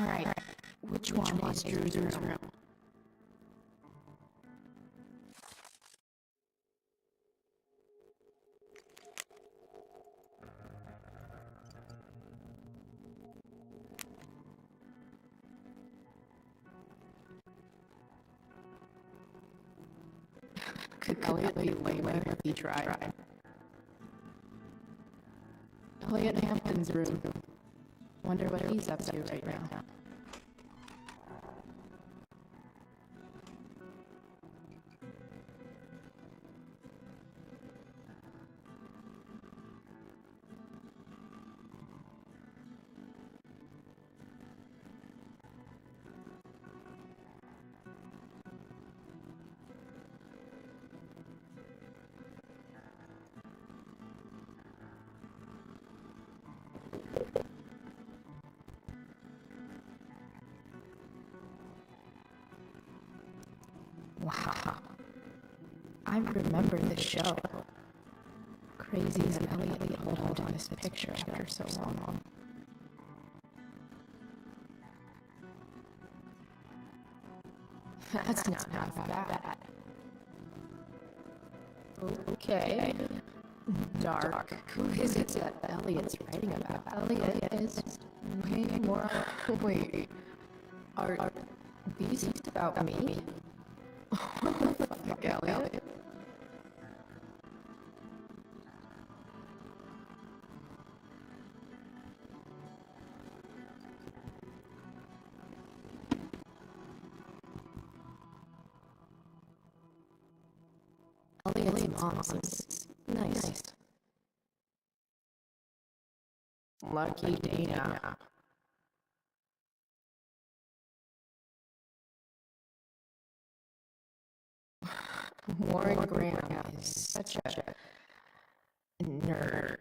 Alright, which one is Drew's room? Could Elliot be way better if he tried? Elliot Hampton's room. Wonder what he's up to right now. Wow. I remember this show. Crazy that Elliot would hold on to this picture after so long. That's not half bad. Okay. Dark. Who is it that Elliot's writing about? Elliot is way more... Wait. Are these about me? What the fuck, Elliot? Elliot's mom seems nice. Lucky Dana. Warren Graham is such a nerd.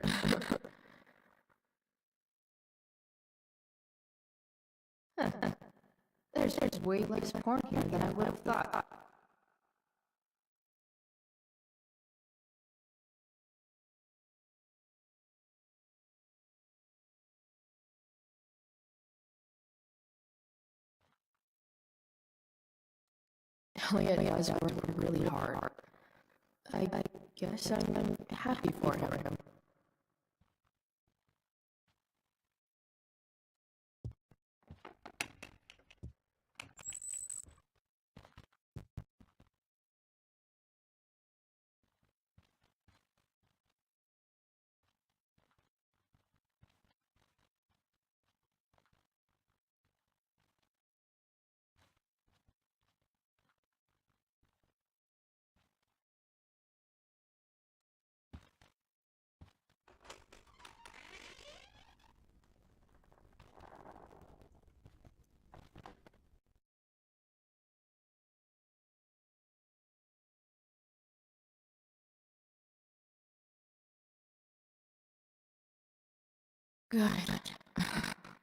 There's way less porn here than I would have thought. Elliot has worked really hard. I guess I'm happy for him. Good.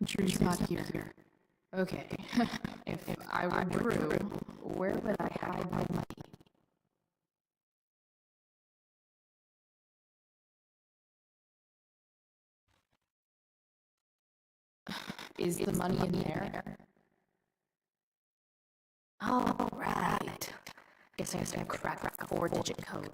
Drew's not here. Okay. If I were Drew, where would I hide my money? Is the money in there? Oh, right. Guess I have to crack a 4-digit code.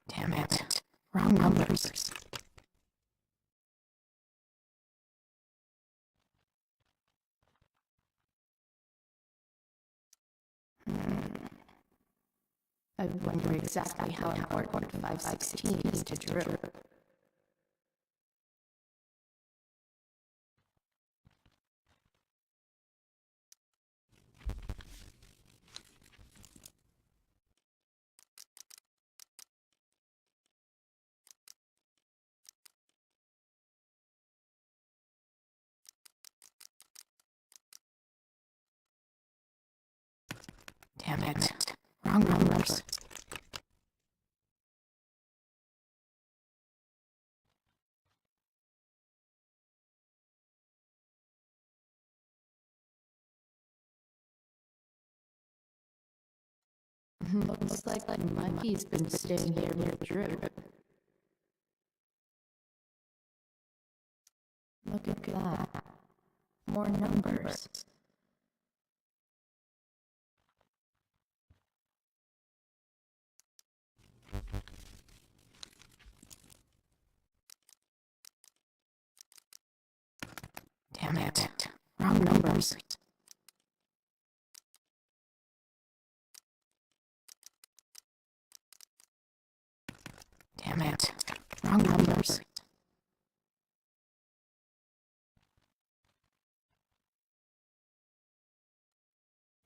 Damn it. Wrong numbers. I wonder exactly how important 516 is to Drew. Damn it. Wrong numbers. Looks like Mikey's been staying here near Drew. Look at that. More numbers. Damn it. Wrong numbers. Damn it. Wrong numbers.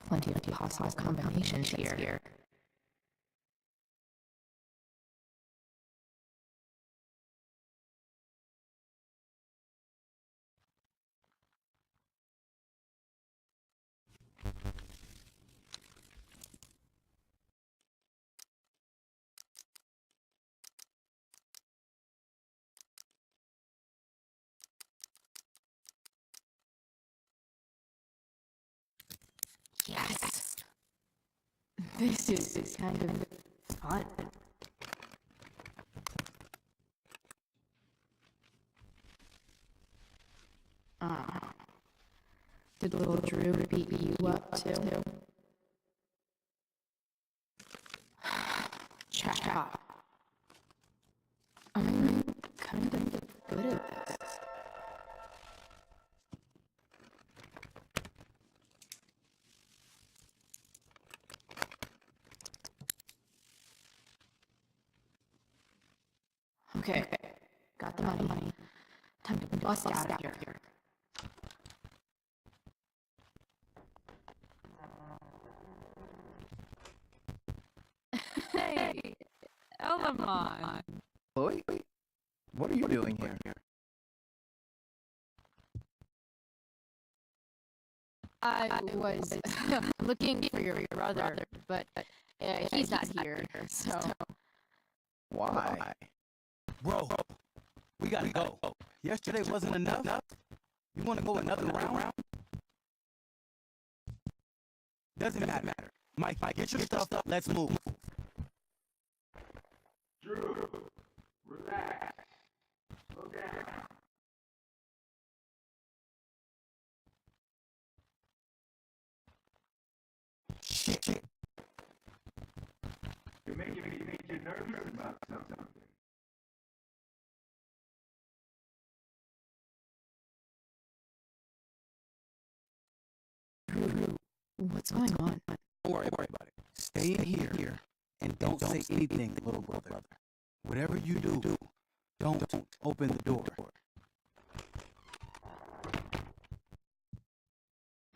Plenty of possible combinations here. Yes! This is kind of fun. Did little Drew beat you up too? Check out. I'm kind of good at this. Okay, got the money. Time to bust out of here. Hey, Elamon. Chloe, what are you doing here? I was looking for your brother, but he's not here, so... Why? Bro, we gotta go. Yesterday wasn't enough? You wanna go another round? Doesn't matter. Mike, get your stuff up. Let's move. Drew, relax. Slow down. Shit. You're making me nervous about something. What's going on? Don't worry about it. Stay in here and don't say anything, little brother. Whatever you do, don't open the door.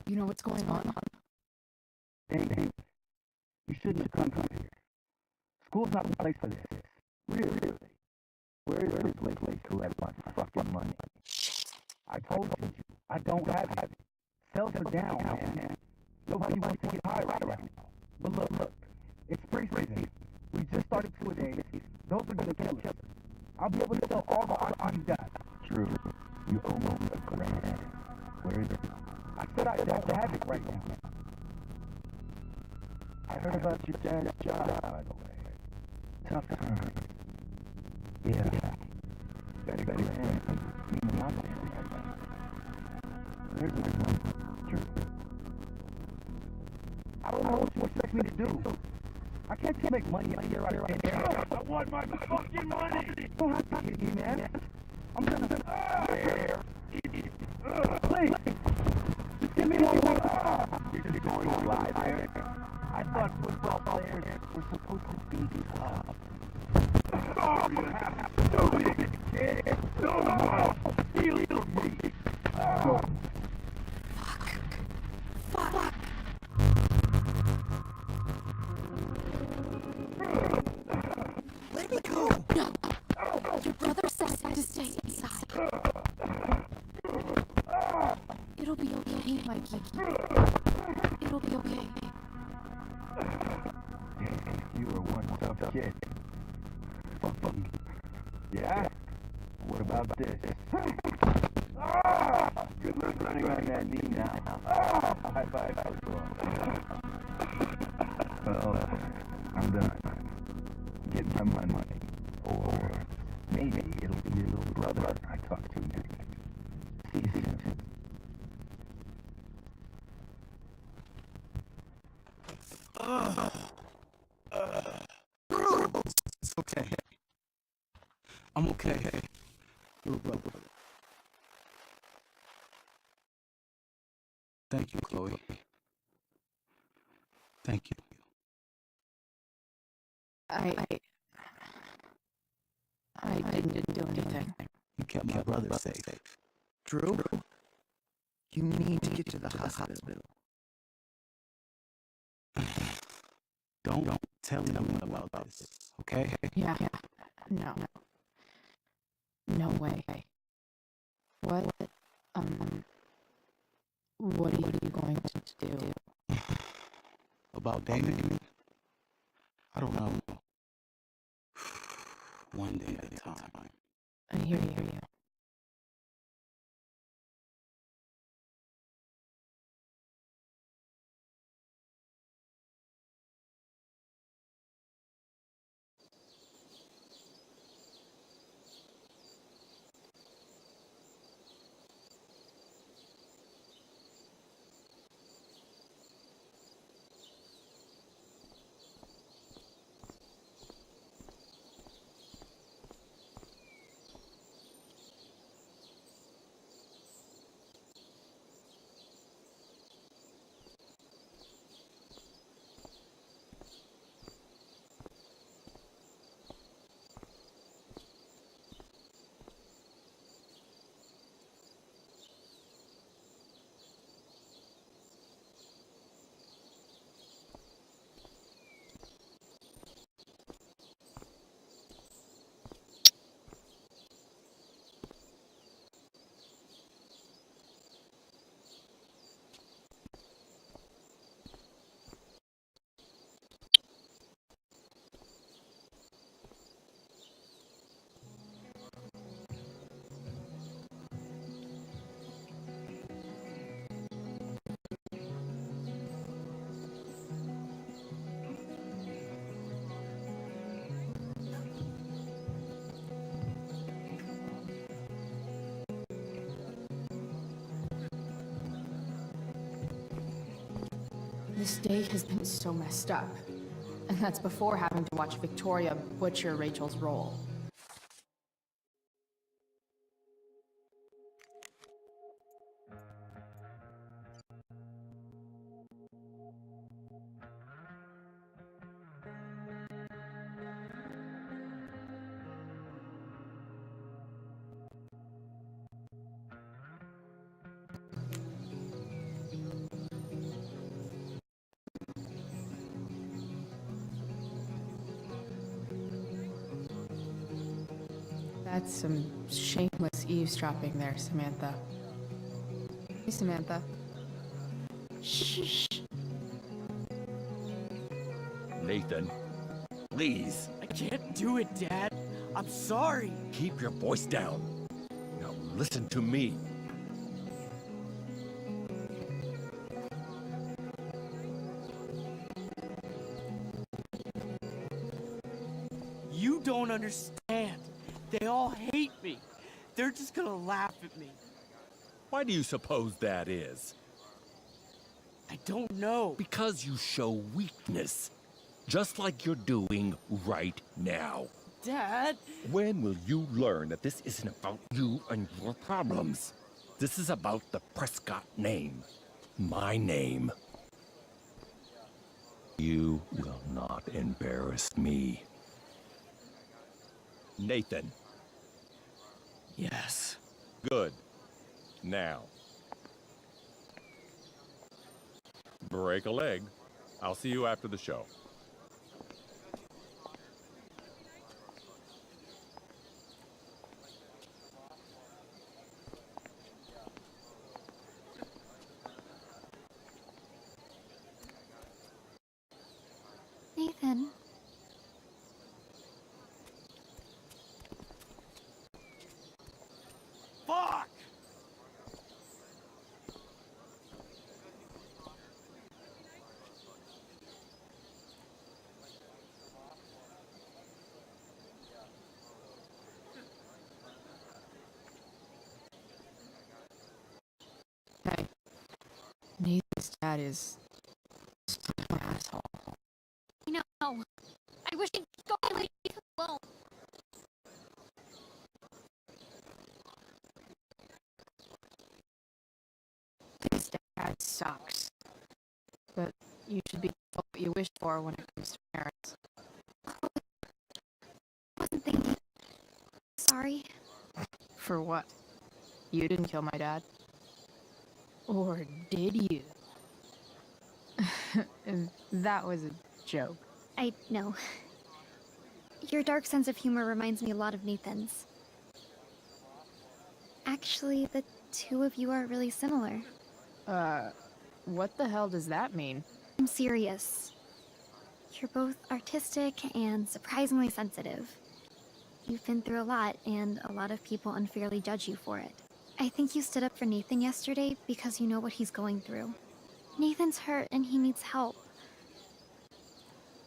You know what's going on? Dang, you shouldn't have come here. School's not the place for this. Really? Where is this place to collect my fucking money? I told you, I don't have it. Sales are down, man. Nobody wants to get high right now. But look, it's spring season. We just started 2 days. Those are gonna kill us. I'll be able to sell all the art you got. True. You owe me $1,000. Where is it? I said I don't have it right now. I heard about your dad's job, by the way. Tough times. Yeah. Better go ahead. Even I'm there right now. There's my money. True. I don't know what you expect me to do. I can't just make money out here right there. I want my fucking money! You don't have to hit me, man. I'm gonna... There. Please. Just give me one more. You're just going to lie there. I thought football players were supposed to be tough. Oh, you have to do it, kid! No! Steal it from me! Oh. Fuck! Let me go. No! Your brother said to stay inside. It'll be okay, Mikey. It'll be okay. You were one tough kid. Yeah? What about this? Good luck running on that knee now. High five, well, I'm done. Get my money. Or maybe it'll be your little brother I talk to next. See you soon. It's okay. I'm okay. Little brother. Thank you, Chloe. Thank you. I didn't do anything. You kept my brother safe. Drew? You need to get to the hospital. Don't tell anyone about this, okay? Yeah. No. No way. What are you going to do? About Damon? I don't know. One day at a time. I hear you. This day has been so messed up. And that's before having to watch Victoria butcher Rachel's role. That's some shameless eavesdropping there, Samantha. Hey, Samantha. Shh. Nathan, please, I can't do it, Dad. I'm sorry. keep your voice down. Now listen to me. You don't understand. They all hate me. They're just gonna laugh at me. Why do you suppose that is? I don't know. Because you show weakness, just like you're doing right now. Dad, When will you learn that this isn't about you and your problems? This is about the Prescott name. My name. You will not embarrass me. Nathan. yes. Good. Now. Break a leg. I'll see you after the show. Nathan. Fuck! Dad is an asshole. I know. I wish he'd go and leave me alone. His dad sucks. But you should be careful what you wish for when it comes to parents. I wasn't thinking. Sorry. For what? You didn't kill my dad? Or did you? That was a joke. I know. Your dark sense of humor reminds me a lot of Nathan's. Actually, the two of you are really similar. What the hell does that mean? I'm serious. You're both artistic and surprisingly sensitive. You've been through a lot, and a lot of people unfairly judge you for it. I think you stood up for Nathan yesterday because you know what he's going through. Nathan's hurt and he needs help.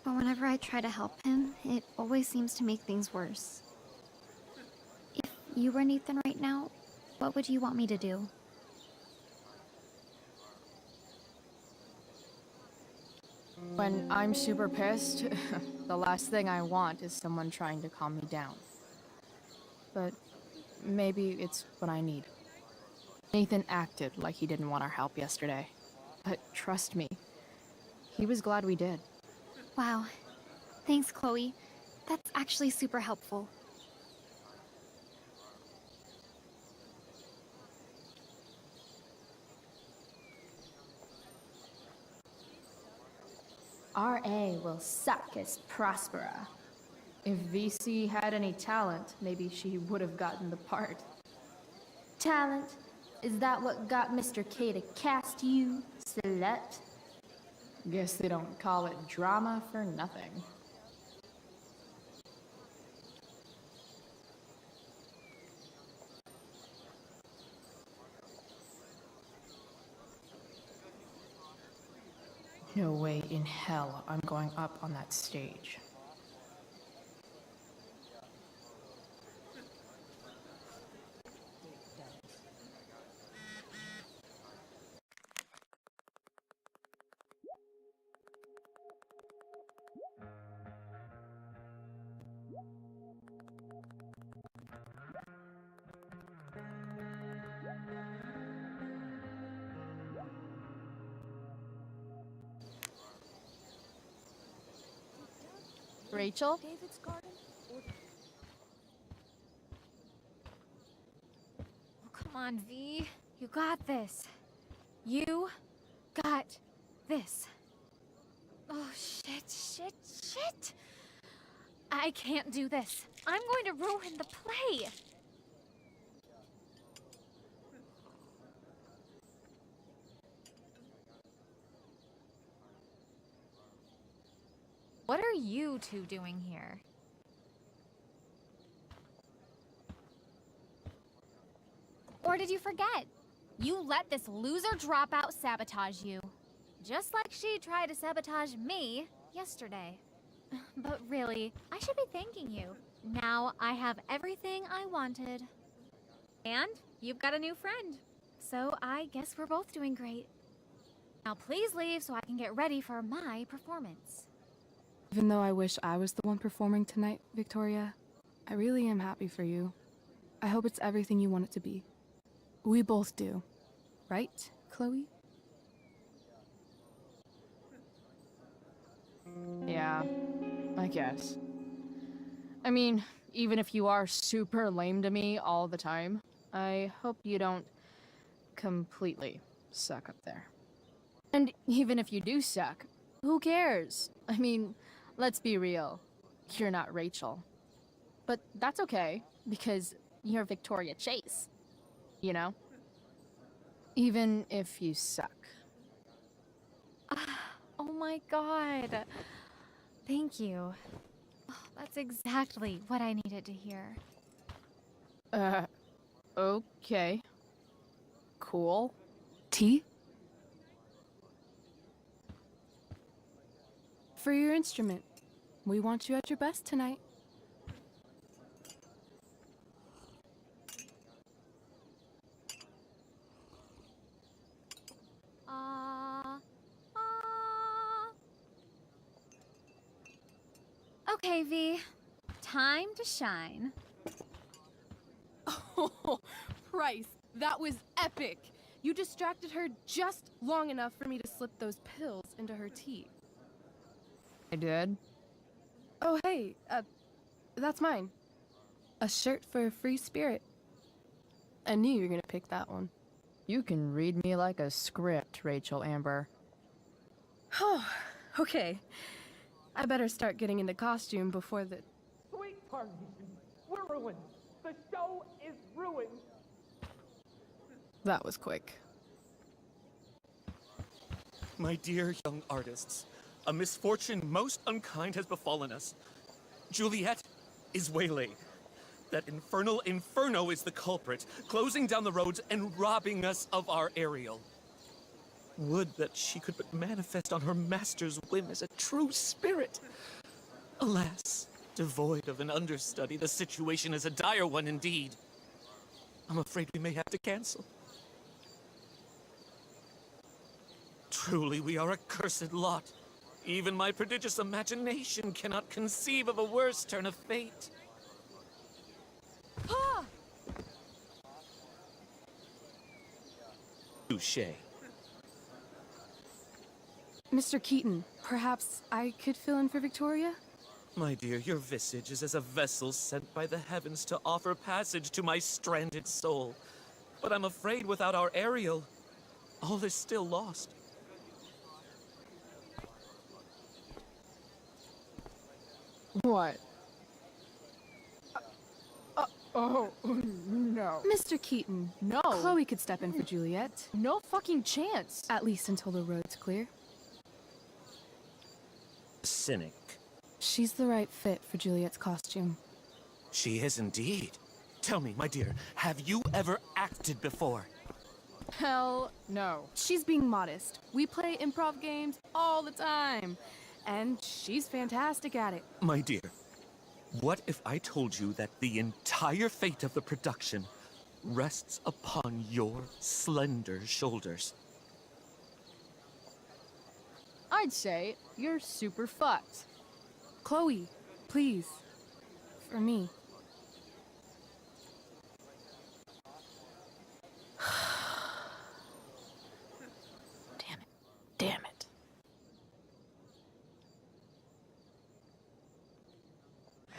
But whenever I try to help him, it always seems to make things worse. If you were Nathan right now, what would you want me to do? When I'm super pissed, the last thing I want is someone trying to calm me down. But maybe it's what I need. Nathan acted like he didn't want our help yesterday. But trust me, he was glad we did. Wow. Thanks, Chloe. That's actually super helpful. RA will suck as Prospera. If VC had any talent, maybe she would have gotten the part. Talent? Is that what got Mr. K to cast you, slut? Guess they don't call it drama for nothing. No way in hell I'm going up on that stage. Rachel? David's garden? Oh, come on, V. You got this. You got this. Oh, shit. I can't do this. I'm going to ruin the play. What are you two doing here? Or did you forget? You let this loser dropout sabotage you. Just like she tried to sabotage me yesterday. But really, I should be thanking you. Now I have everything I wanted. And you've got a new friend. So I guess we're both doing great. Now please leave so I can get ready for my performance. Even though I wish I was the one performing tonight, Victoria, I really am happy for you. I hope it's everything you want it to be. We both do. Right, Chloe? Yeah, I guess. I mean, even if you are super lame to me all the time, I hope you don't completely suck up there. And even if you do suck, who cares? I mean, let's be real. You're not Rachel. But that's okay, because you're Victoria Chase. You know? Even if you suck. Oh my god. Thank you. Oh, that's exactly what I needed to hear. Okay. Cool. Tea? For your instrument. We want you at your best tonight. Okay, V. Time to shine. Oh, Price, that was epic. You distracted her just long enough for me to slip those pills into her tea. I did? Oh, hey, that's mine. A shirt for a free spirit. I knew you were gonna pick that one. You can read me like a script, Rachel Amber. Oh, okay. I better start getting into costume before the... Sweet tarnation. We're ruined. The show is ruined. That was quick. My dear young artists, a misfortune most unkind has befallen us. Juliet is waylaid. That infernal Inferno is the culprit, closing down the roads and robbing us of our Ariel. Would that she could but manifest on her master's whim as a true spirit. Alas, devoid of an understudy, the situation is a dire one indeed. I'm afraid we may have to cancel. Truly, we are a cursed lot. Even my prodigious imagination cannot conceive of a worse turn of fate. Touché. Mr. Keaton, perhaps I could fill in for Victoria? My dear, your visage is as a vessel sent by the heavens to offer passage to my stranded soul. But I'm afraid without our Ariel, all is still lost. What? Oh, no. Mr. Keaton, No. Chloe could step in for Juliet. No fucking chance. At least until the road's clear. Cynic. She's the right fit for Juliet's costume. She is indeed. Tell me, my dear, have you ever acted before? Hell no. She's being modest. We play improv games all the time. And she's fantastic at it. My dear, what if I told you that the entire fate of the production rests upon your slender shoulders? I'd say you're super fucked. Chloe, please. For me. Damn it. Damn it.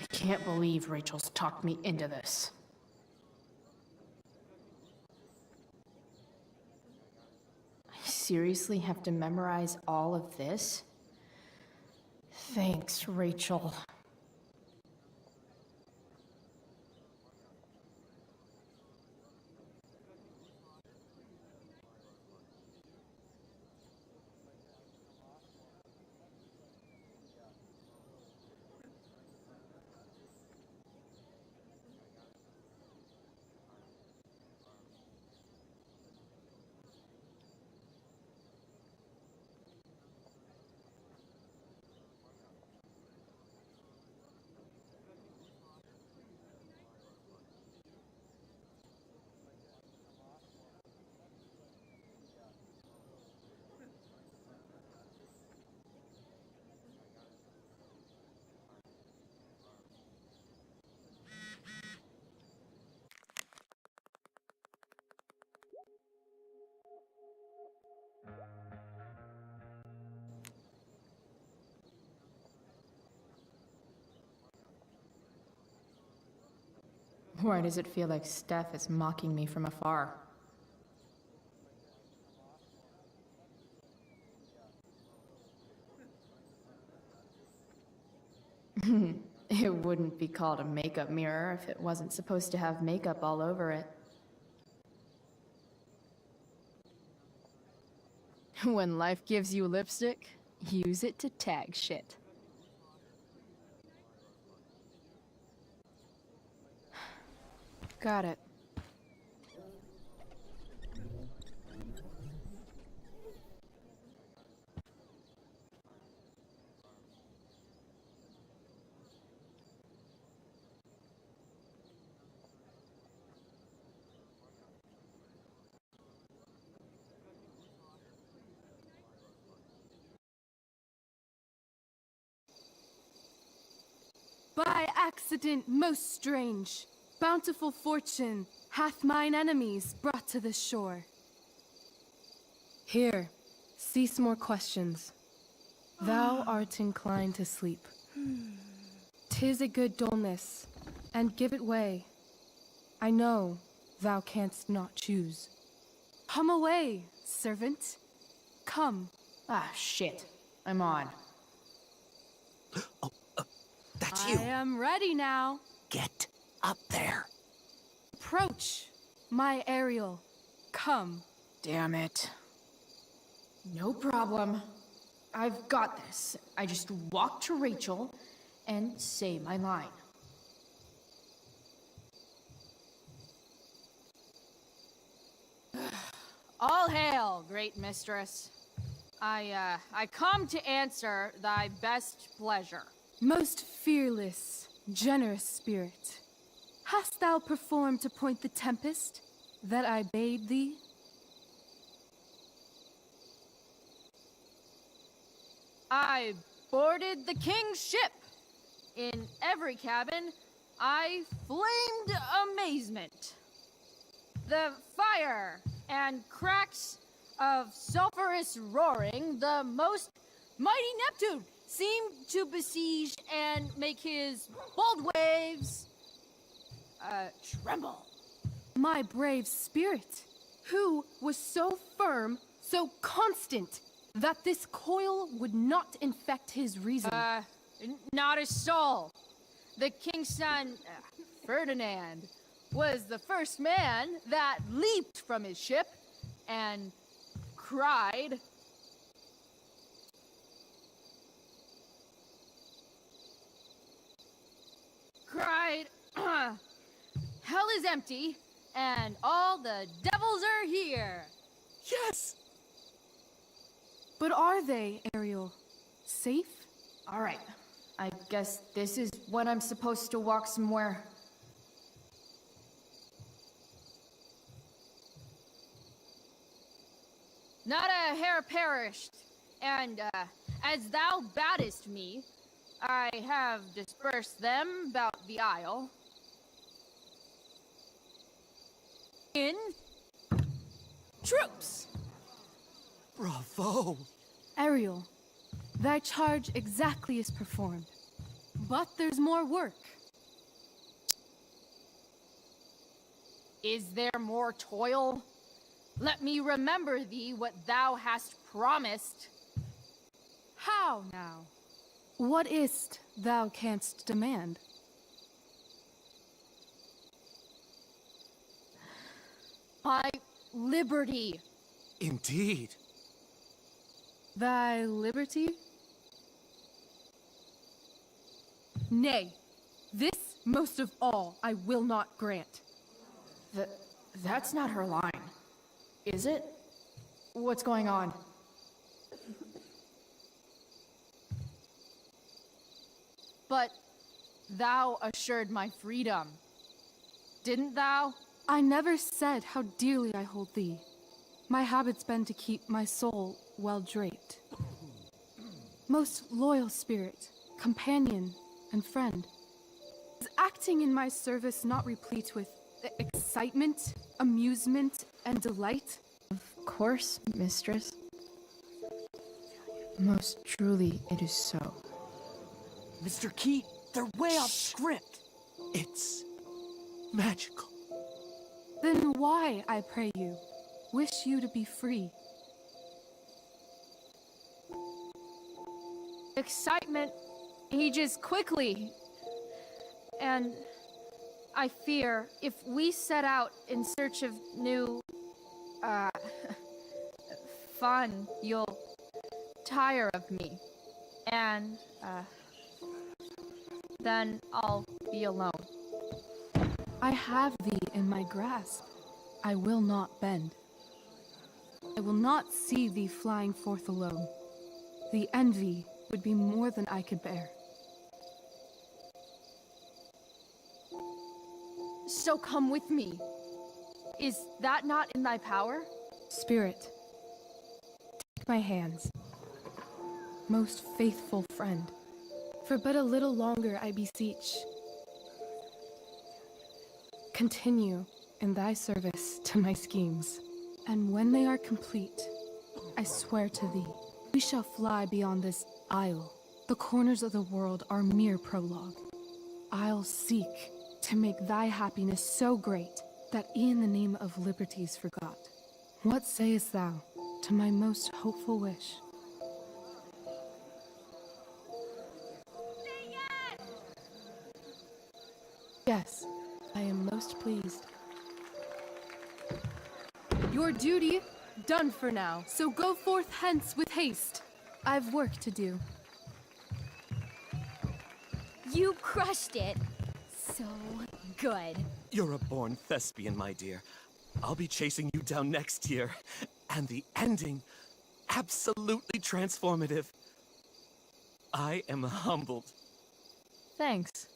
I can't believe Rachel's talked me into this. I seriously have to memorize all of this? Thanks, Rachel. Why does it feel like Steph is mocking me from afar? It wouldn't be called a makeup mirror if it wasn't supposed to have makeup all over it. When life gives you lipstick, use it to tag shit. Got it. By accident most strange, bountiful fortune hath mine enemies brought to this shore. Here, cease more questions. Thou art inclined to sleep. 'Tis a good dullness, and give it way. I know thou canst not choose. Come away, servant. Come. Ah, shit. I'm on. That's you. I am ready now. Get up there. Approach, my Ariel. Come. Damn it. No problem. I've got this. I just walk to Rachel and say my line. All hail, great mistress. I come to answer thy best pleasure. Most fearless, generous spirit, hast thou performed to point the tempest that I bade thee? I boarded the king's ship. In every cabin, I flamed amazement. The fire and cracks of sulphurous roaring, the most mighty Neptune seemed to besiege and make his bold waves tremble. My brave spirit, who was so firm, so constant, that this coil would not infect his reason. Not a soul. The king's son, Ferdinand, was the first man that leaped from his ship and cried, hell is empty and all the devils are here. Yes! But are they, Ariel? Safe? Alright. I guess this is when I'm supposed to walk somewhere. Not a hair perished, and as thou badest me, I have dispersed them about the isle. In troops! Bravo! Ariel, thy charge exactly is performed. But there's more work. Is there more toil? Let me remember thee what thou hast promised. How now? What is't thou canst demand? My liberty. Indeed. Thy liberty? Nay, this most of all I will not grant. That's not her line. Is it? What's going on? But thou assured my freedom, didn't thou? I never said how dearly I hold thee. My habit's been to keep my soul well draped. Most loyal spirit, companion, and friend. Is acting in my service not replete with excitement, amusement, and delight? Of course, mistress. Most truly, it is so. Mr. Keat, they're way off script. It's magical. Then why, I pray you, wish you to be free? Excitement ages quickly. And I fear if we set out in search of new, fun, you'll tire of me. And, then I'll be alone. I have thee in my grasp. I will not bend. I will not see thee flying forth alone. The envy would be more than I could bear. So come with me. Is that not in thy power? Spirit, take my hands. Most faithful friend, For but a little longer, I beseech. Continue in thy service to my schemes, and when they are complete, I swear to thee, we shall fly beyond this isle. The corners of the world are mere prologue. I'll seek to make thy happiness so great that e'en the name of liberty's forgot. What sayest thou to my most hopeful wish? Yes, I am most pleased. Your duty done for now, so go forth hence with haste. I've work to do. You crushed it. So good. You're a born thespian, my dear. I'll be chasing you down next year. And the ending, absolutely transformative. I am humbled. Thanks.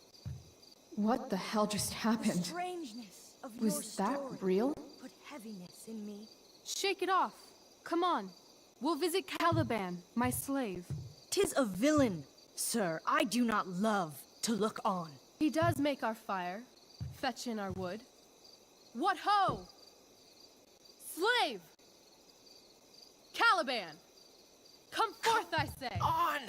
What the hell just happened? Strangeness of your Was that story real? Put heaviness in me. Shake it off. Come on. We'll visit Caliban, my slave. 'Tis a villain, sir, I do not love to look on. He does make our fire, fetch in our wood. What ho! Slave! Caliban! Come forth, I say! On!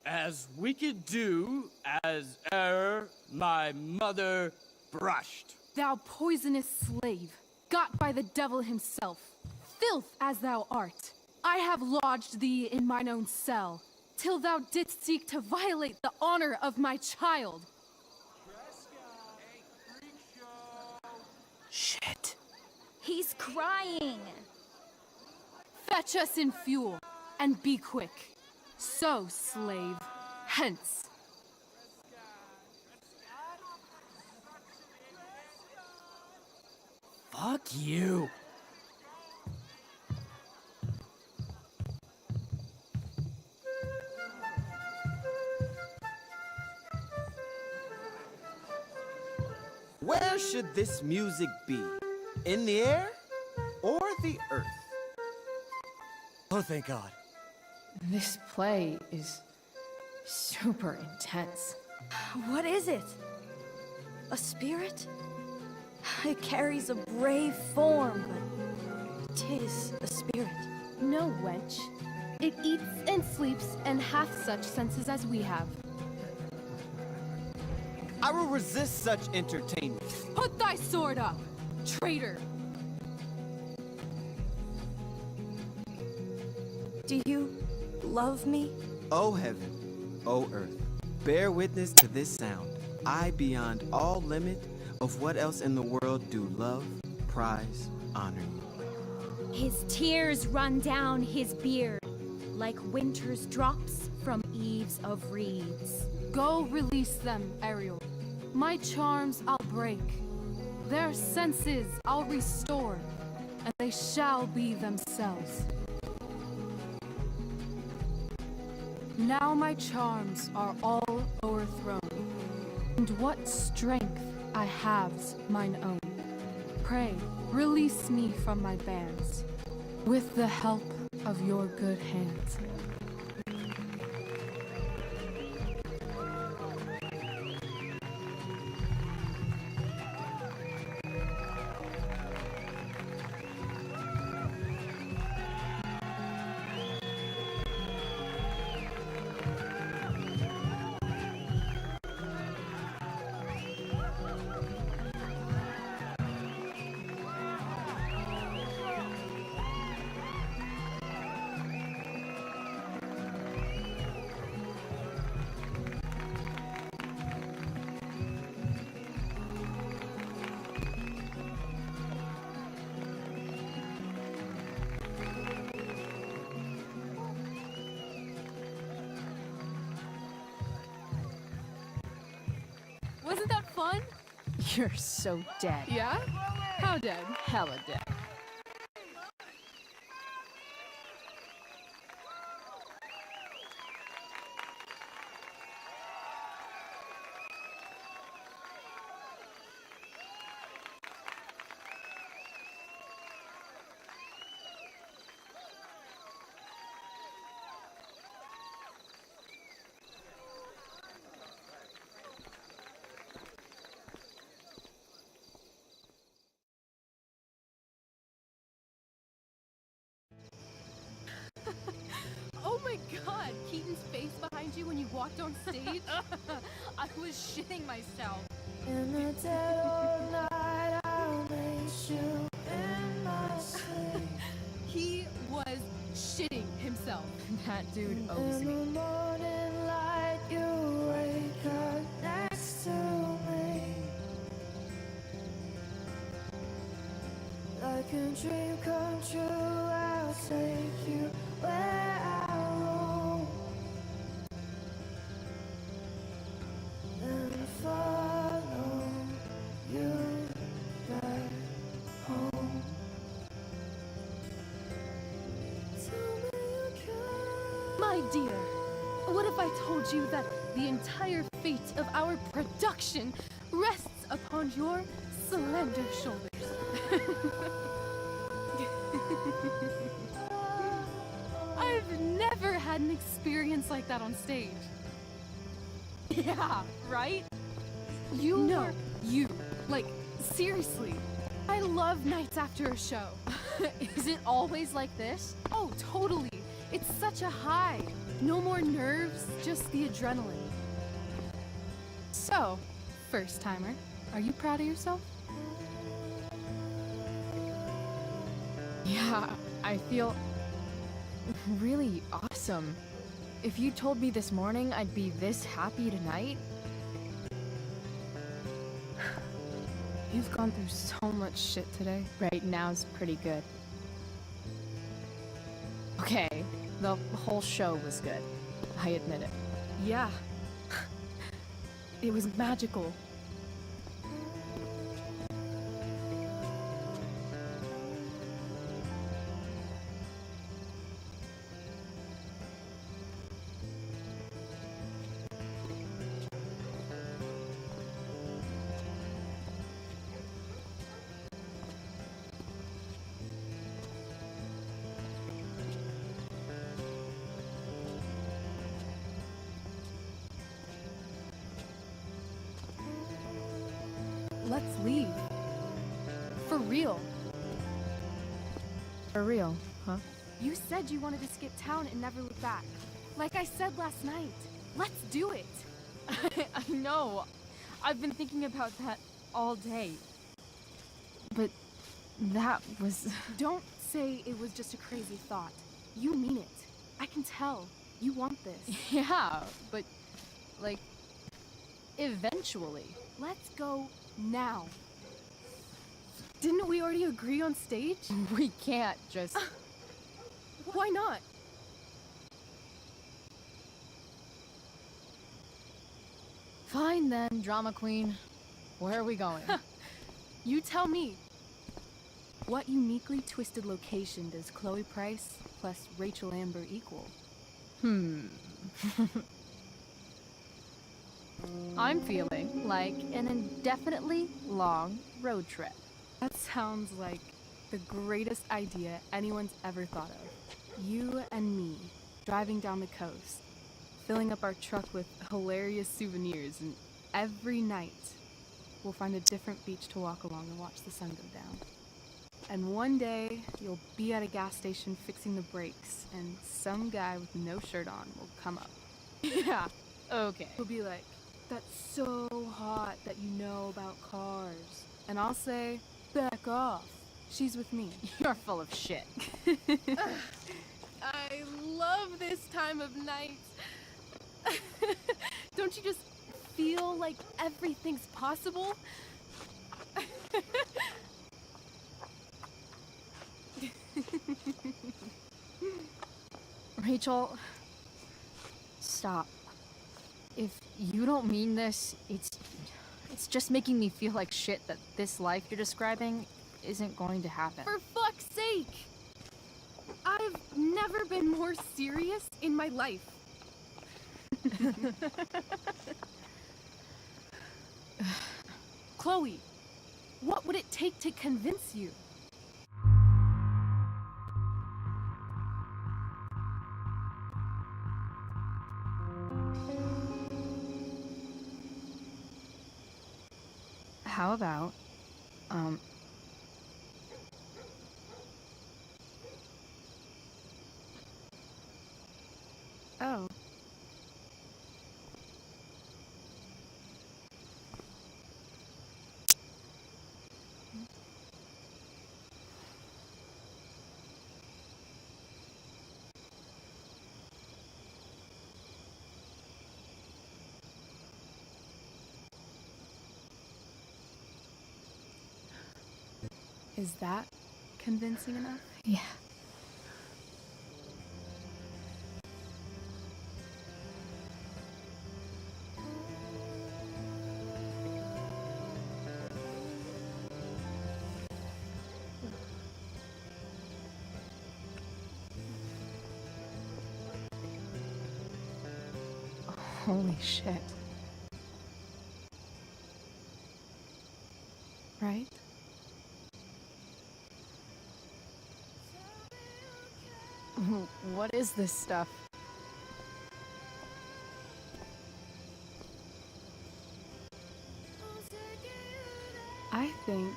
As wicked do, as e'er my mother brushed. Thou poisonous slave, got by the devil himself, filth as thou art, I have lodged thee in mine own cell, till thou didst seek to violate the honor of my child. Shit. He's crying. Fetch us in fuel, and be quick. So, slave, hence. Fuck you. Where should this music be? In the air or the earth? Oh, thank God. This play is super intense. What is it? A spirit? It carries a brave form, but 'tis a spirit. No, wench. It eats and sleeps and hath such senses as we have. I will resist such entertainment. Put thy sword up, traitor! Do you love me? O heaven, O earth, bear witness to this sound. I, beyond all limit of what else in the world do love, prize, honor you. His tears run down his beard like winter's drops from eaves of reeds. Go release them, Ariel. My charms I'll break. Their senses I'll restore, and they shall be themselves. Now my charms are all o'erthrown, and what strength I have's mine own. Pray, release me from my bands, with the help of your good hands. Wasn't that fun? You're so dead. Yeah? How dead? Hella dead. my god, Keaton's face behind you when you walked on stage? I was shitting myself. In the dead of night, I'll lace you in my sleep. He was shitting himself. That dude owes In me. the morning light, you wake up next to me. Like a dream come true, I'll take you where I roam. Then follow you back home. Tell me you can. My dear, what if I told you that the entire fate of our production rests upon your slender shoulders? I've never had an experience like that on stage. Yeah, right? No, you. Like, seriously. I love nights after a show. Is it always like this? Oh, totally. It's such a high. No more nerves, just the adrenaline. So, first timer, are you proud of yourself? Yeah, I feel really awesome. If you told me this morning I'd be this happy tonight. You've gone through so much shit today. Right now's pretty good. Okay, the whole show was good. I admit it. Yeah. It was magical. Let's leave. For real. For real, huh? You said you wanted to skip town and never look back. Like I said last night. Let's do it. I know. I've been thinking about that all day. But that was... Don't say it was just a crazy thought. You mean it. I can tell. You want this. Yeah, but... like... eventually. Let's go now. Didn't we already agree on stage? We can't just... Why not? Fine then, drama queen. Where are we going? You tell me. What uniquely twisted location does Chloe Price plus Rachel Amber equal? I'm feeling like an indefinitely long road trip. That sounds like the greatest idea anyone's ever thought of. You and me, driving down the coast, filling up our truck with hilarious souvenirs, and every night we'll find a different beach to walk along and watch the sun go down. And one day, you'll be at a gas station fixing the brakes, and some guy with no shirt on will come up. Yeah, okay. He'll be like, "That's so hot that you know about cars." And I'll say, "Back off. She's with me." You're full of shit. I love this time of night. Don't you just feel like everything's possible? Rachel, stop. If you don't mean this, it's just making me feel like shit that this life you're describing isn't going to happen. For fuck's sake! I've never been more serious in my life. Chloe, what would it take to convince you? How about, Oh. Is that convincing enough? Yeah. Holy shit. Right? What is this stuff? I think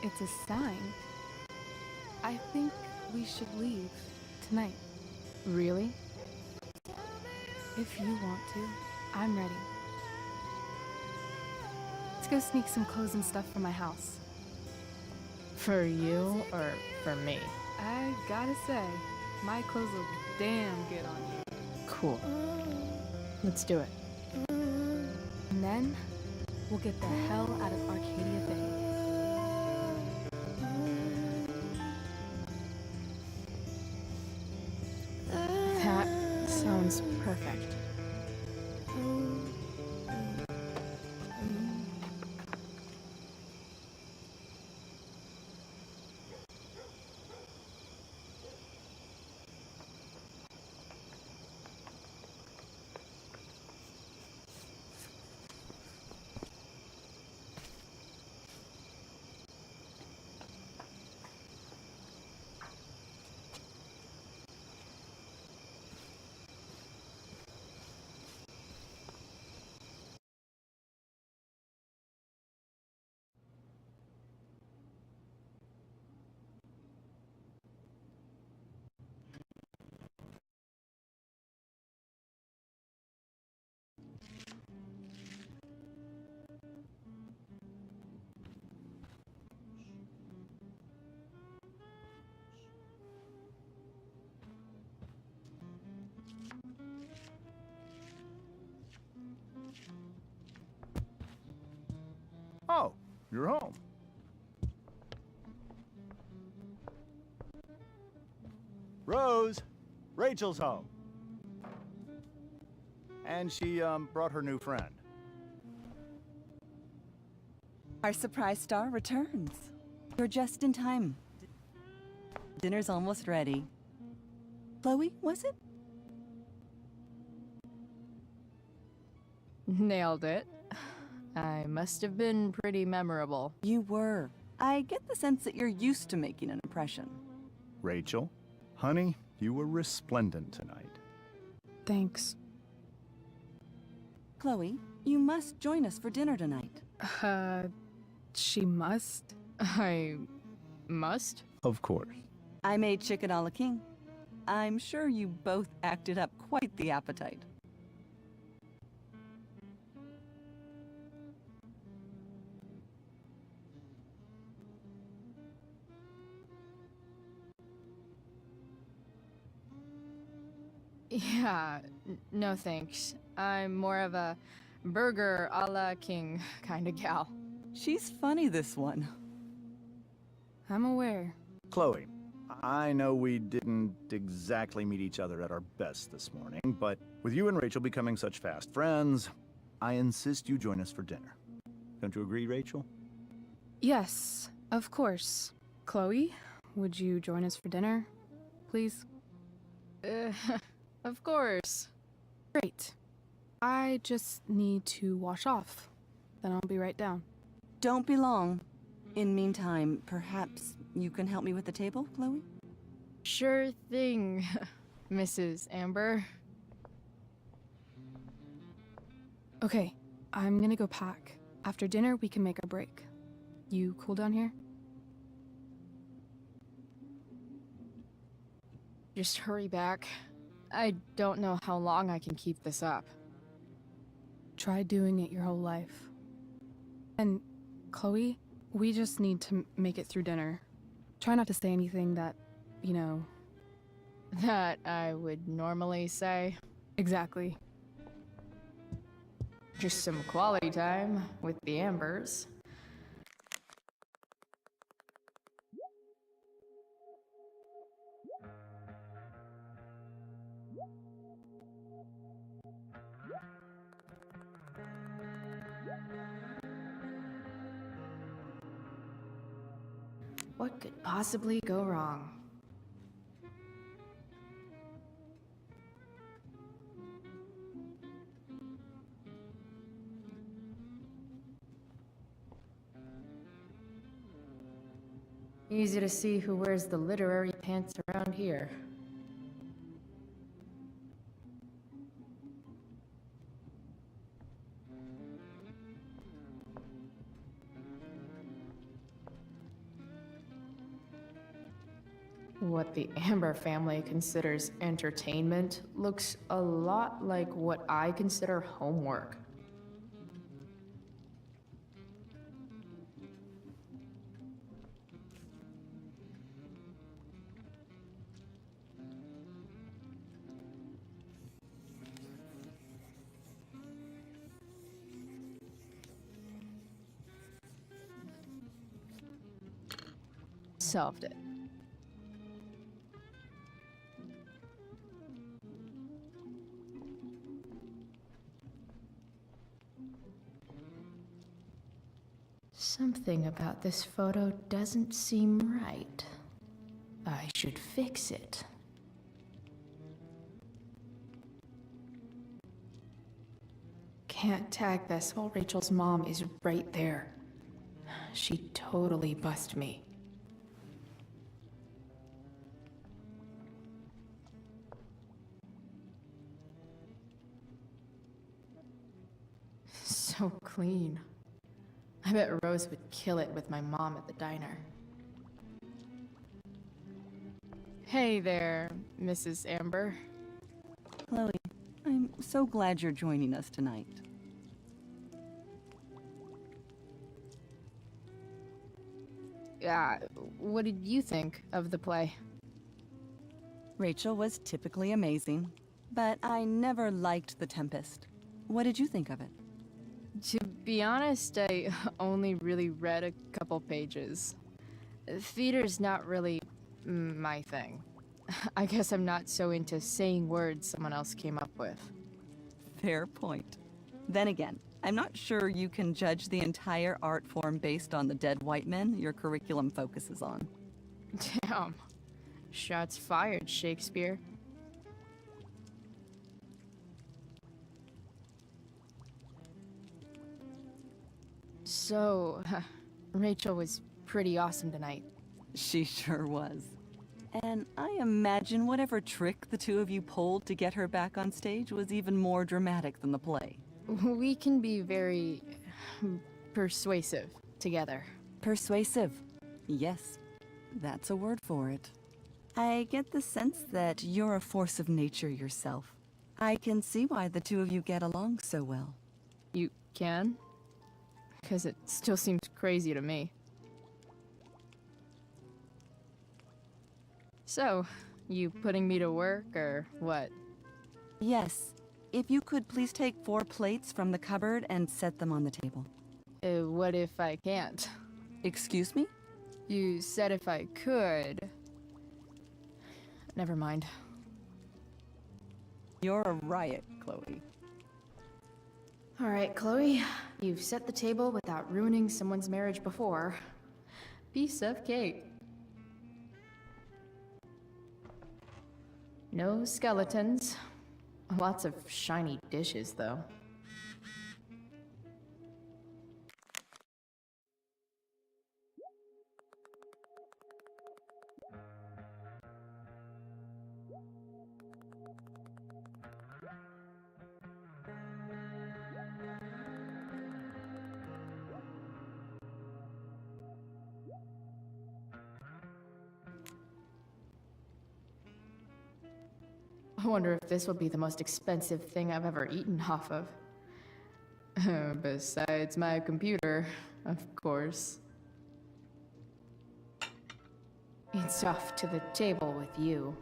it's a sign. I think we should leave tonight. Really? If you want to, I'm ready. Let's go sneak some clothes and stuff from my house. For you or for me? I gotta say, my clothes look damn good on you. Cool. Let's do it. And then, we'll get the hell out of Arcadia Bay. That sounds perfect. Oh, you're home. Rose, Rachel's home. And she, brought her new friend. Our surprise star returns. You're just in time. Dinner's almost ready. Chloe, was it? Nailed it. I must have been pretty memorable. You were. I get the sense that you're used to making an impression. Rachel, honey, you were resplendent tonight. Thanks. Chloe, you must join us for dinner tonight. She must? I must? Of course. I made chicken a la king. I'm sure you both acted up quite the appetite. Yeah, no thanks. I'm more of a burger a la king kind of gal. She's funny, this one. I'm aware. Chloe, I know we didn't exactly meet each other at our best this morning, but with you and Rachel becoming such fast friends, I insist you join us for dinner. Don't you agree, Rachel? Yes, of course. Chloe, would you join us for dinner, please? Of course. Great. I just need to wash off. Then I'll be right down. Don't be long. In meantime, perhaps you can help me with the table, Chloe? Sure thing, Mrs. Amber. Okay, I'm gonna go pack. After dinner, we can make a break. You cool down here? Just hurry back. I don't know how long I can keep this up. Try doing it your whole life. And, Chloe, we just need to make it through dinner. Try not to say anything that, you know... That I would normally say. Exactly. Just some quality time with the Ambers. What could possibly go wrong? Easy to see who wears the literary pants around here. What the Amber family considers entertainment looks a lot like what I consider homework. Solved it. Something about this photo doesn't seem right. I should fix it. Can't tag this while Rachel's mom is right there. She totally bust me. So clean. I bet Rose would kill it with my mom at the diner. Hey there, Mrs. Amber. Chloe, I'm so glad you're joining us tonight. What did you think of the play? Rachel was typically amazing, but I never liked The Tempest. What did you think of it? To be honest, I only really read a couple pages. Theater's not really my thing. I guess I'm not so into saying words someone else came up with. Fair point. Then again, I'm not sure you can judge the entire art form based on the dead white men your curriculum focuses on. Damn. Shots fired, Shakespeare. So, Rachel was pretty awesome tonight. She sure was. And I imagine whatever trick the two of you pulled to get her back on stage was even more dramatic than the play. We can be very persuasive together. Persuasive. Yes, that's a word for it. I get the sense that you're a force of nature yourself. I can see why the two of you get along so well. You can? Because it still seems crazy to me. So, you putting me to work, or what? Yes. If you could please take 4 plates from the cupboard and set them on the table. What if I can't? Excuse me? You said if I could. Never mind. You're a riot, Chloe. All right, Chloe. You've set the table without ruining someone's marriage before. Piece of cake. No skeletons. Lots of shiny dishes, though. I wonder if this will be the most expensive thing I've ever eaten off of. Besides my computer, of course. It's off to the table with you.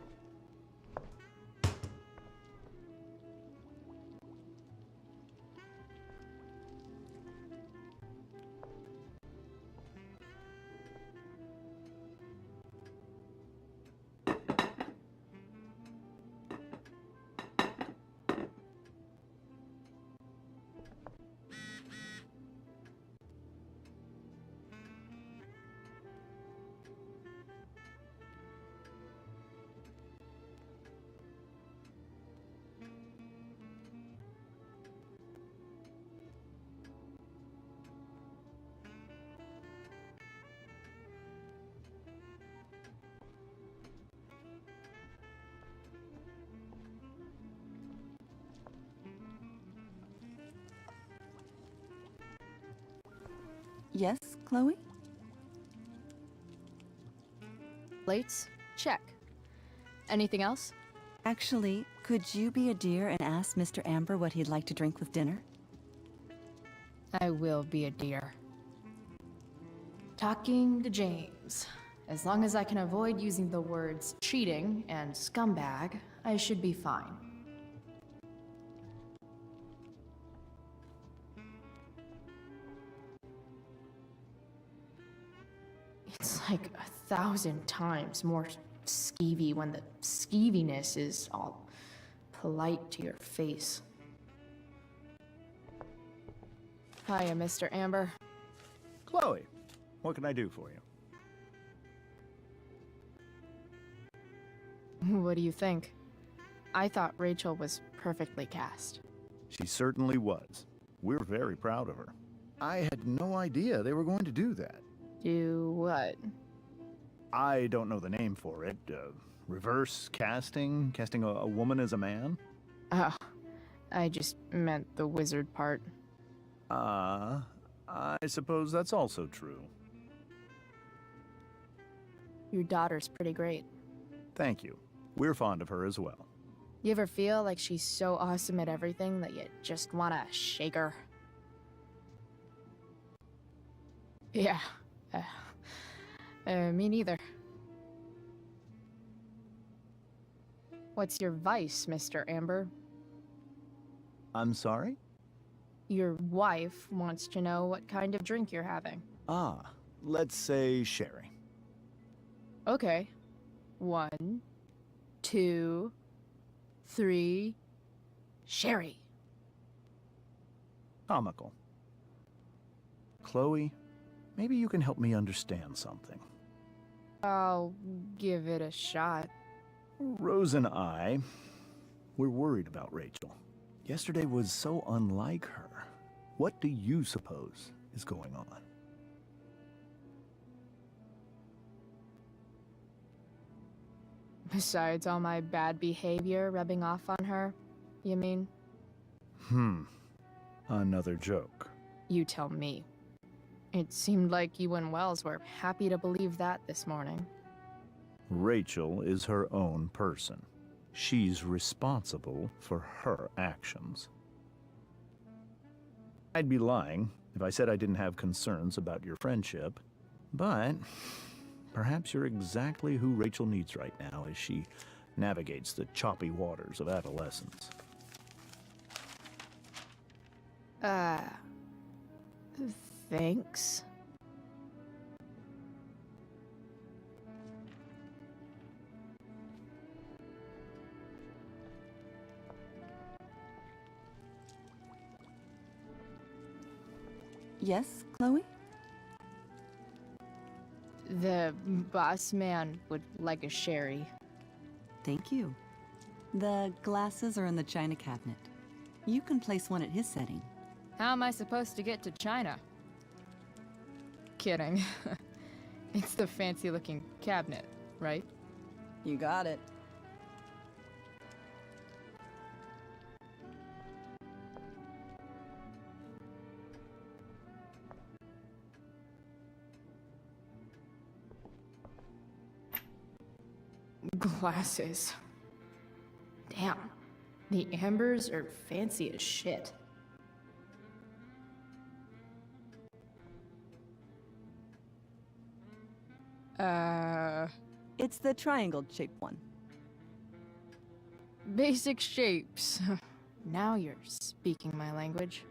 Yes, Chloe? Plates? Check. Anything else? Actually, could you be a dear and ask Mr. Amber what he'd like to drink with dinner? I will be a dear. Talking to James. As long as I can avoid using the words cheating and scumbag, I should be fine. It's like 1,000 times more skeevy when the skeeviness is all polite to your face. Hiya, Mr. Amber. Chloe, what can I do for you? What do you think? I thought Rachel was perfectly cast. She certainly was. We're very proud of her. I had no idea they were going to do that. Do what? I don't know the name for it. Reverse casting? Casting a woman as a man? Oh, I just meant the wizard part. I suppose that's also true. Your daughter's pretty great. Thank you. We're fond of her as well. You ever feel like she's so awesome at everything that you just wanna shake her? Yeah. Me neither. What's your vice, Mr. Amber? I'm sorry? Your wife wants to know what kind of drink you're having. Ah, let's say sherry. Okay. 1, 2, 3. Sherry. Comical. Chloe, maybe you can help me understand something. I'll give it a shot. Rose and I, we're worried about Rachel. Yesterday was so unlike her. What do you suppose is going on? Besides all my bad behavior rubbing off on her, you mean? Another joke. You tell me. It seemed like you and Wells were happy to believe that this morning. Rachel is her own person. She's responsible for her actions. I'd be lying if I said I didn't have concerns about your friendship, but perhaps you're exactly who Rachel needs right now as she navigates the choppy waters of adolescence. Thanks. Yes, Chloe? The boss man would like a sherry. Thank you. The glasses are in the china cabinet. You can place one at his setting. How am I supposed to get to China? Kidding. It's the fancy-looking cabinet, right? You got it. Glasses. Damn, the ambers are fancy as shit. It's the triangle-shaped one. Basic shapes. Now you're speaking my language.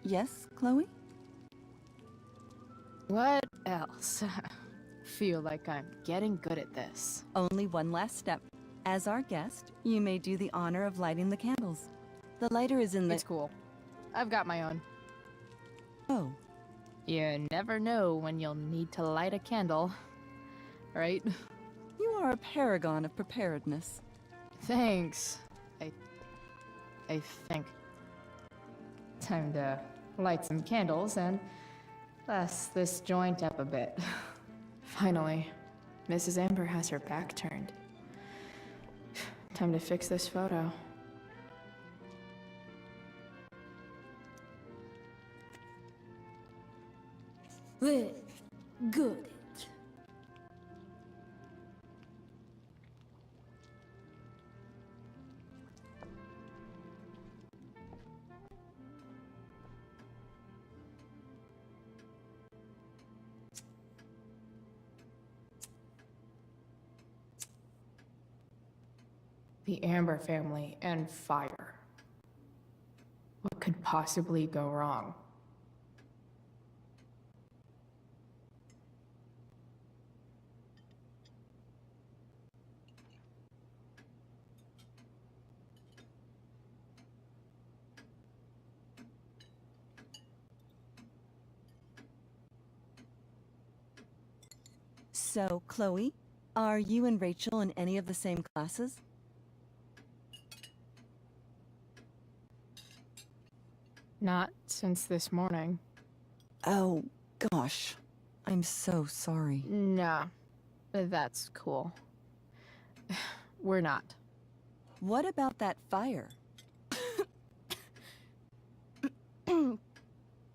Yes, Chloe? What else? Feel like I'm getting good at this. Only one last step. As our guest, you may do the honor of lighting the candles. The lighter is in the— It's cool. I've got my own. Oh. You never know when you'll need to light a candle, right? You are a paragon of preparedness. Thanks. I think. Time to light some candles and bless this joint up a bit. Finally, Mrs. Amber has her back turned. Time to fix this photo. Well, good. The Amber family and fire. What could possibly go wrong? So, Chloe, are you and Rachel in any of the same classes? Not since this morning. Oh, gosh. I'm so sorry. Nah, that's cool. We're not. What about that fire?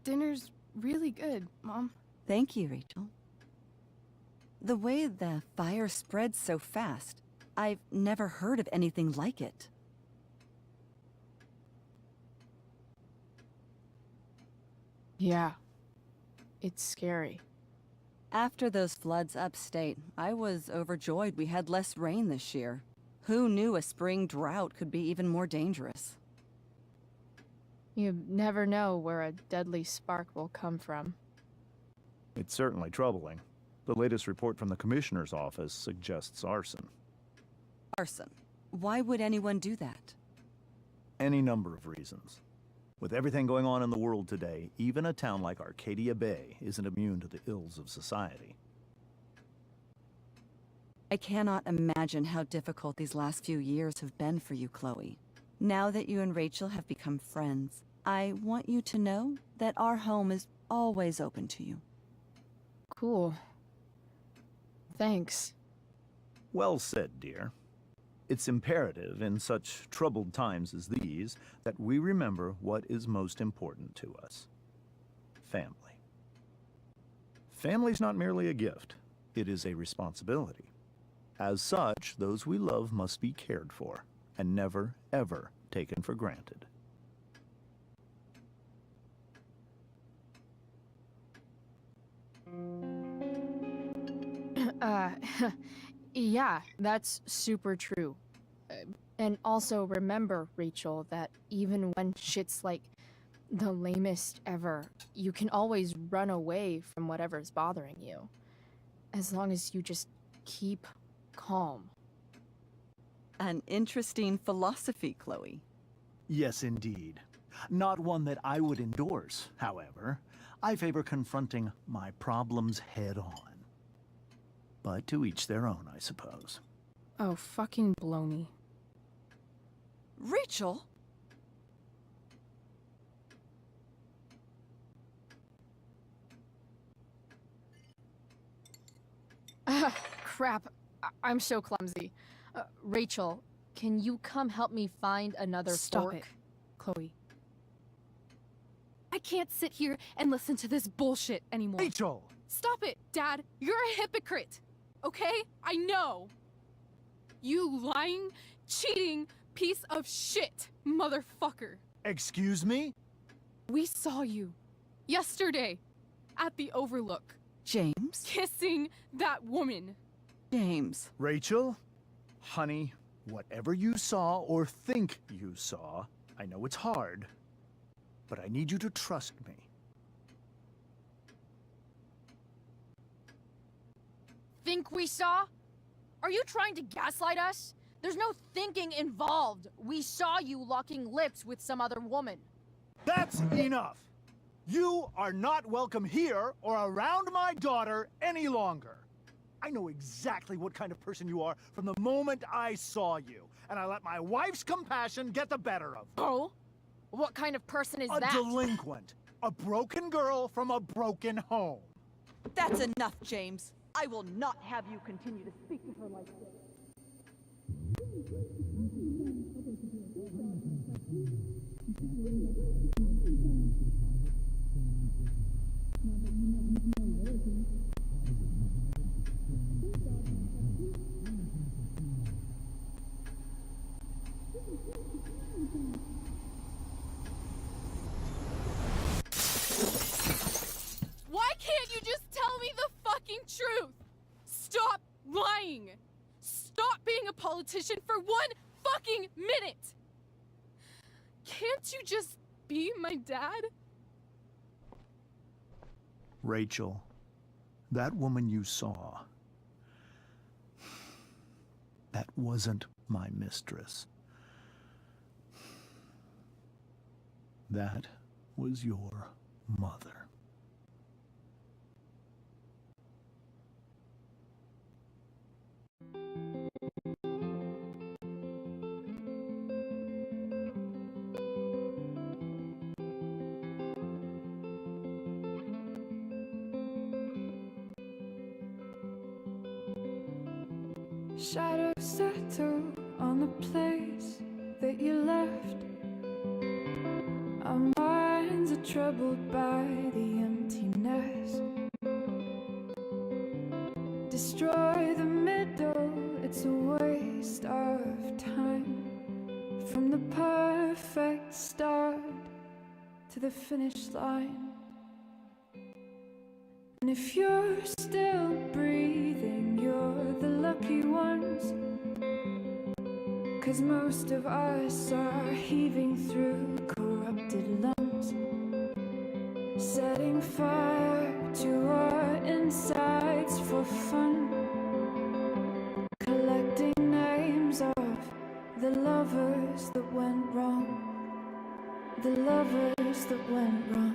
Dinner's really good, Mom. Thank you, Rachel. The way the fire spreads so fast, I've never heard of anything like it. Yeah. It's scary. After those floods upstate, I was overjoyed we had less rain this year. Who knew a spring drought could be even more dangerous? You never know where a deadly spark will come from. It's certainly troubling. The latest report from the Commissioner's office suggests arson. Arson. Why would anyone do that? Any number of reasons. With everything going on in the world today, even a town like Arcadia Bay isn't immune to the ills of society. I cannot imagine how difficult these last few years have been for you, Chloe. Now that you and Rachel have become friends, I want you to know that our home is always open to you. Cool. Thanks. Well said, dear. It's imperative in such troubled times as these that we remember what is most important to us. Family. Family's not merely a gift, it is a responsibility. As such, those we love must be cared for and never, ever taken for granted. Yeah, that's super true. And also remember, Rachel, that even when shit's like the lamest ever, you can always run away from whatever's bothering you. As long as you just keep calm. An interesting philosophy, Chloe. Yes, indeed. Not one that I would endorse, however. I favor confronting my problems head on. But to each their own, I suppose. Oh, fucking blow me. Rachel? Crap. I'm so clumsy. Rachel, can you come help me find another Stop fork? it, Chloe. I can't sit here and listen to this bullshit anymore. Rachel! Stop it, Dad. You're a hypocrite. Okay? I know. You lying, cheating piece of shit, motherfucker. Excuse me? We saw you yesterday at the Overlook. James? Kissing that woman. James. Rachel? Honey, whatever you saw or think you saw, I know it's hard, but I need you to trust me. Think we saw? Are you trying to gaslight us? There's no thinking involved. We saw you locking lips with some other woman. That's enough! You are not welcome here or around my daughter any longer. I know exactly what kind of person you are from the moment I saw you, and I let my wife's compassion get the better of me. Oh? What kind of person is A that? delinquent. A broken girl from a broken home. That's enough, James. I will not have you continue to speak to her like this. Why can't you just tell me the fucking truth? Stop lying. Stop being a politician for 1 fucking minute. Can't you just be my dad? Rachel, that woman you saw, that wasn't my mistress. That was your mother. Shadows settle on the place that you left. Our minds are troubled by the emptiness. Destroy the middle, it's a waste of time. From the perfect start to the finish line. And if you're still breathing, you're the lucky ones. 'Cause most of us are heaving through corrupted lungs, setting fire to our insides for fun, collecting names of the lovers that went wrong, the lovers that went wrong.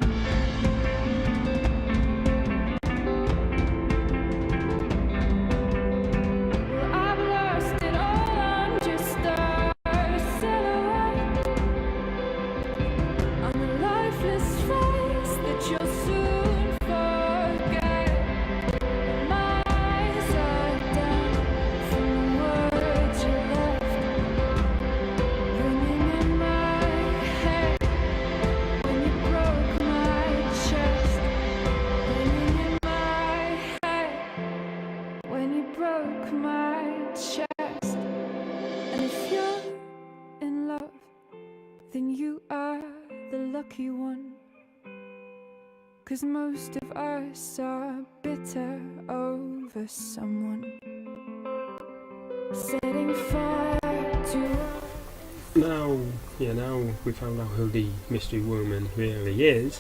Lucky one, 'cause most of us are bitter over someone, setting fire to. Now we found out who the mystery woman really is,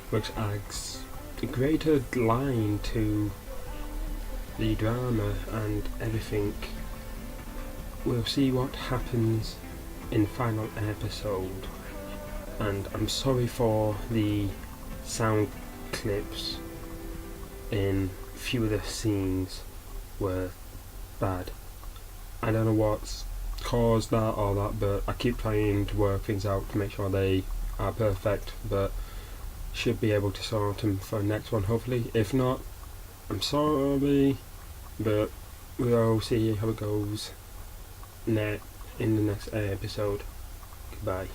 which adds a greater line to the drama and everything. We'll see what happens in the final episode. And I'm sorry for the sound clips in few of the scenes were bad. I don't know what's caused that or that, but I keep trying to work things out to make sure they are perfect, but should be able to sort them for the next one hopefully. If not, I'm sorry, but we'll see how it goes in the next episode. Goodbye.